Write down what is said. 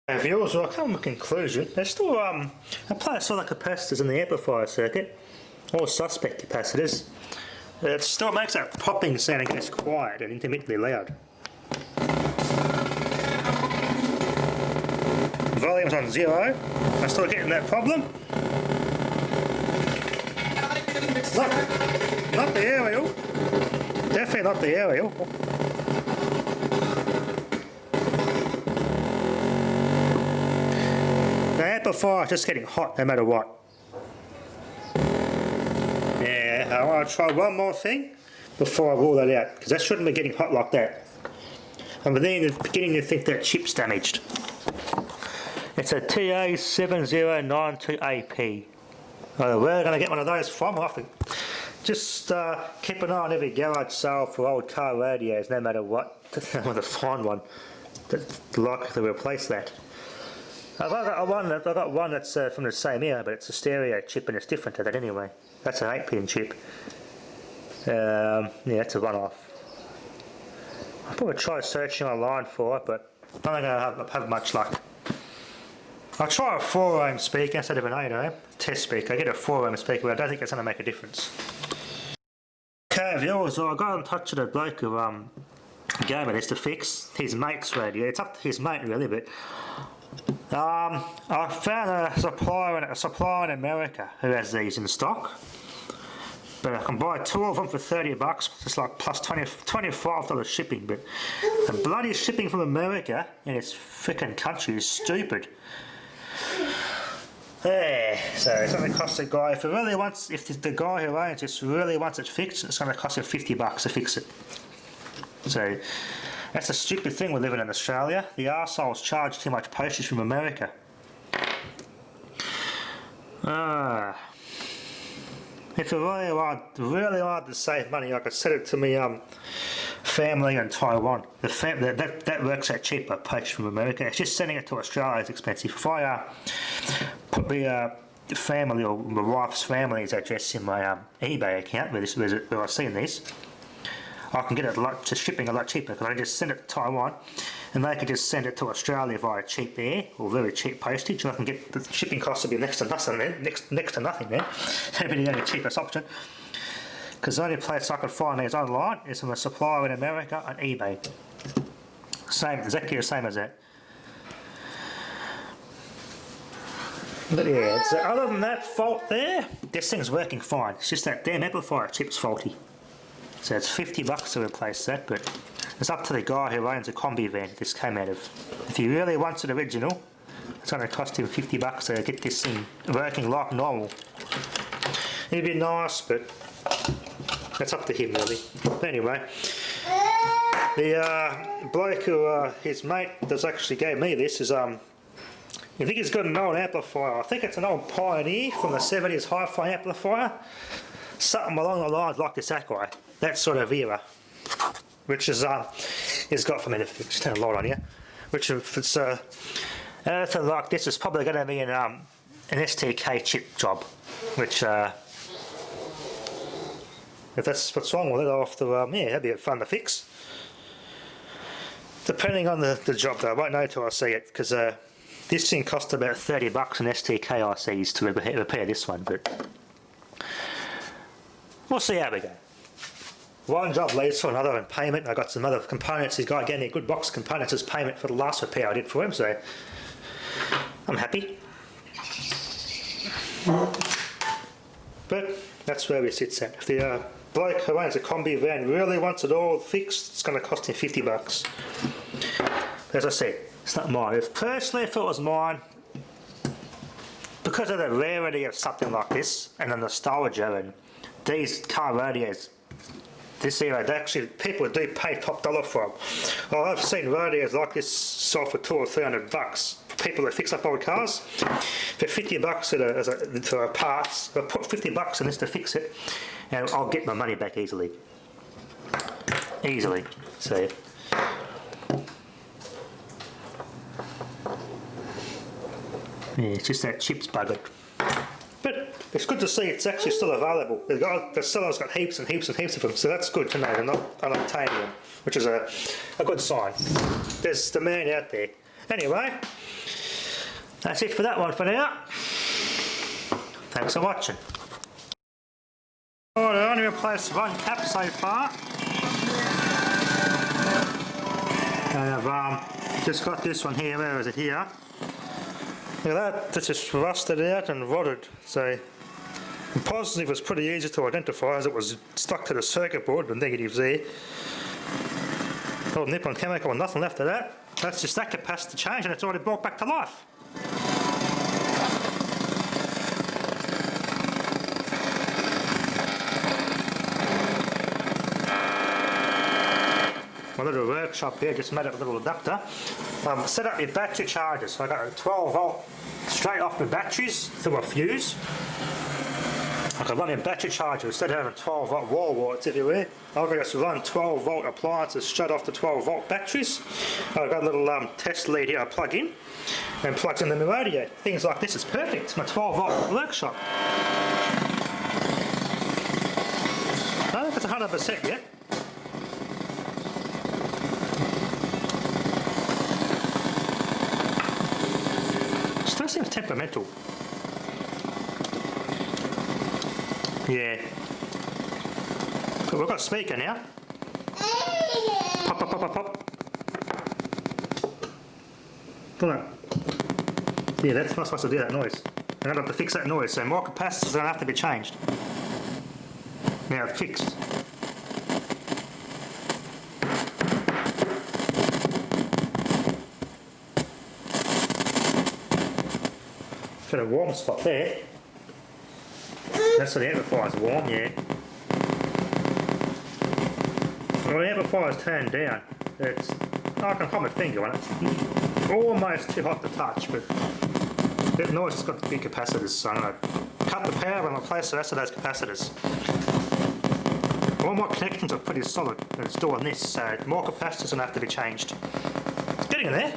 Viewers, well, I come to a conclusion. There's still apply solar capacitors in the amplifier circuit, or suspect capacitors. It still makes that popping sound and gets quiet and intermittently loud. Volume's on 0. I'm still getting that problem. Not the aerial. Definitely not the aerial. The amplifier is just getting hot no matter what. Yeah, I want to try one more thing before I rule that out, because that shouldn't be getting hot like that. I'm beginning to think that chip's damaged. It's a TA7092AP. Where are we going to get one of those from? I have to just keep an eye on every garage sale for old car radios, no matter what. I want to find one that's likely to replace that. I've got one that's from the same era, but it's a stereo chip and it's different to that anyway. That's an 8-pin chip. Yeah, that's a one-off. I'll probably try searching online for it, but I'm not going to have much luck. I'll try a 4-ohm speaker instead of an 8-ohm test speaker. I get a 4-ohm speaker, but I don't think it's going to make a difference. Okay, viewers, I got in touch with a bloke who gave me this to fix his mate's radio. It's up to his mate really, but I found a supplier in America who has these in stock, but I can buy 2 of them for $30. It's like plus $25 shipping. But the bloody shipping from America in its frickin' country is stupid. Yeah, so it's going to cost the guy if the guy who owns this really wants it fixed, it's going to cost him $50 to fix it. So that's a stupid thing we're living in Australia. The arseholes charge too much postage from America. If I really wanted to save money, I could send it to me family in Taiwan. That works out cheaper, postage from America. It's just sending it to Australia is expensive. If I put the family or my wife's family's address in my eBay account where I've seen these, I can get it shipping a lot cheaper, because I just send it to Taiwan and they can just send it to Australia via cheap air or very cheap postage, and I can get the shipping costs to be next to nothing then. That'd be the only cheapest option, because the only place I can find these online is from a supplier in America on eBay. Exactly the same as that. But yeah, so other than that fault there, this thing's working fine. It's just that damn amplifier chip's faulty. So it's $50 to replace that, but it's up to the guy who owns a Combi van this came out of. If he really wants it original, it's going to cost him $50 to get this thing working like normal. It'd be nice, but that's up to him really. But anyway, the bloke who his mate that's actually gave me this is I think he's got an old amplifier. I think it's an old Pioneer from the 70s hi-fi amplifier. Something along the lines like this Ackroyd, that sort of era, which is he's got for me to just turn a light on here. Which if it's anything like this, is probably going to be an STK chip job, which if that's what's wrong with it, I'll have to yeah, that'd be fun to fix. Depending on the job though, I won't know till I see it, because this thing cost about $30 in STK ICs to repair this one, but we'll see how we go. One job leads to another in payment. I got some other components. This guy gave me a good box of components as payment for the last repair I did for him, so I'm happy. But that's where we sit at. If the bloke who owns a Combi van really wants it all fixed, it's going to cost him $50. As I said, it's not mine. Personally, if it was mine, because of the rarity of something like this and the nostalgia and these car radios, this era, people do pay top dollar for them. Well, I've seen radios like this sold for $200 or $300. People that fix up old cars, for $50 for a parts, I'll put $50 in this to fix it, and I'll get my money back easily. So. Yeah, it's just that chip's buggered. But it's good to see it's actually still available. The seller's got heaps and heaps and heaps of them, so that's good to know they're not unobtainium, which is a good sign. There's the man out there. Anyway, That's it for that one for now. Thanks for watching. Alright, I only replaced one cap so far. And I've just got this one here. Where is it here? Look at that, that's just rusted out and rotted. So the positive was pretty easy to identify as it was stuck to the circuit board, but negatives there. Old Nippon chemical, nothing left of that. That's just that capacitor change and it's already brought back to life. My little workshop here, just made up a little adapter. Set up your battery chargers. So I got a 12 volt straight off the batteries through a fuse. I can run a battery charger instead of having 12 volt wall warts everywhere. I've got to run 12 volt appliances straight off the 12 volt batteries. I've got a little test lead here I plug in and plugs into my radio. Things like this is perfect. It's my 12 volt workshop. I don't think it's 100% yet. Still seems temperamental. Yeah. But we've got a speaker now. Pop, pop, pop, pop, pop. Look at that. Yeah, that's not supposed to do that noise. I'm going to have to fix that noise, so more capacitors are going to have to be changed. Now it's fixed. Got a warm spot there. That's so the amplifier's warm, yeah. Well, the amplifier's turned down. It's, I can put my finger on it. It's almost too hot to touch, but that noise has got big capacitors, so I'm going to cut the power and replace the rest of those capacitors. All my connections are pretty solid. It's doing this, so more capacitors are going to have to be changed. It's getting in there.